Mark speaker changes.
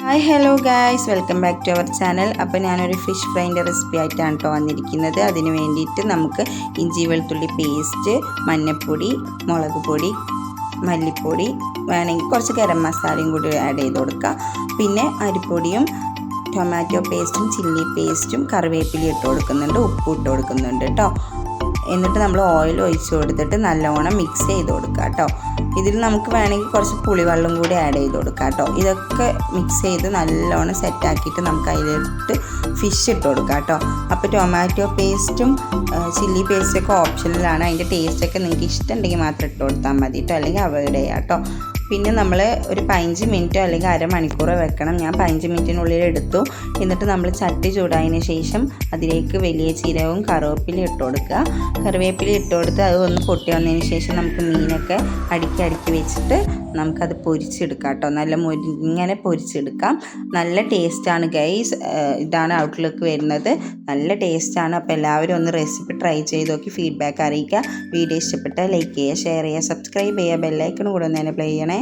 Speaker 1: Hi hello guys, welcome back to our channel. അപ്പോൾ ഞാനൊരു fish ഫ്രൈൻ്റെ recipe ആയിട്ടാണ് കേട്ടോ വന്നിരിക്കുന്നത്. അതിന് വേണ്ടിയിട്ട് നമുക്ക് ഇഞ്ചി വെളുത്തുള്ളി പേസ്റ്റ്, മഞ്ഞൾപ്പൊടി, മുളക് പൊടി, മല്ലിപ്പൊടി, വേണമെങ്കിൽ കുറച്ച് ഗരം മസാലയും കൂടി ആഡ് ചെയ്ത് കൊടുക്കുക. പിന്നെ അരിപ്പൊടിയും ടൊമാറ്റോ പേസ്റ്റും ചില്ലി പേസ്റ്റും കറിവേപ്പിലയും ഇട്ട് കൊടുക്കുന്നുണ്ട്, ഉപ്പും ഇട്ട് കൊടുക്കുന്നുണ്ട് കേട്ടോ. എന്നിട്ട് നമ്മൾ ഓയിൽ ഒഴിച്ച് കൊടുത്തിട്ട് നല്ലോണം മിക്സ് ചെയ്ത് കൊടുക്കുക കേട്ടോ. ഇതിൽ നമുക്ക് വേണമെങ്കിൽ കുറച്ച് പുളിവെള്ളം കൂടി ആഡ് ചെയ്ത് കൊടുക്കുക കേട്ടോ. ഇതൊക്കെ മിക്സ് ചെയ്ത് നല്ലോണം സെറ്റാക്കിയിട്ട് നമുക്ക് അതിലിട്ട് ഫിഷ് ഇട്ട് കൊടുക്കുക കേട്ടോ. അപ്പോൾ ടൊമാറ്റോ പേസ്റ്റും ചില്ലി പേസ്റ്റൊക്കെ ഓപ്ഷനിലാണ്. അതിൻ്റെ ടേസ്റ്റൊക്കെ നിങ്ങൾക്ക് ഇഷ്ടമുണ്ടെങ്കിൽ മാത്രം ഇട്ട് കൊടുത്താൽ മതി കേട്ടോ, അല്ലെങ്കിൽ അവോയ്ഡ് ചെയ്യാം കേട്ടോ. പിന്നെ നമ്മൾ ഒരു 15 മിനിറ്റോ അല്ലെങ്കിൽ അരമണിക്കൂറോ വെക്കണം. ഞാൻ 15 മിനിറ്റിനുള്ളിൽ എടുത്തു. എന്നിട്ട് നമ്മൾ ചട്ടി ചൂടായതിന് ശേഷം അതിലേക്ക് വലിയ ജീരകവും കറിവേപ്പിലയും ഇട്ട് കൊടുക്കുക. കറിവേപ്പില ഇട്ട് കൊടുത്ത് അത് ഒന്ന് പൊട്ടി വന്നതിന് ശേഷം നമുക്ക് മീനൊക്കെ അടുക്കി വെച്ചിട്ട് നമുക്കത് പൊരിച്ചെടുക്കാം കേട്ടോ. നല്ല ഇങ്ങനെ പൊരിച്ചെടുക്കാം. നല്ല ടേസ്റ്റാണ് ഗൈസ്. ഇതാണ് ഔട്ട്ലുക്ക് വരുന്നത്. നല്ല ടേസ്റ്റാണ്. അപ്പോൾ എല്ലാവരും ഒന്ന് റെസിപ്പി ട്രൈ ചെയ്ത് നോക്കി ഫീഡ്ബാക്ക് അറിയിക്കുക. വീഡിയോ ഇഷ്ടപ്പെട്ടാൽ ലൈക്ക് ചെയ്യുക, ഷെയർ ചെയ്യുക, സബ്സ്ക്രൈബ് ചെയ്യുക, ബെല്ലൈക്കൺ കൂടെ ഒന്ന് എനേബിൾ ചെയ്യണേ.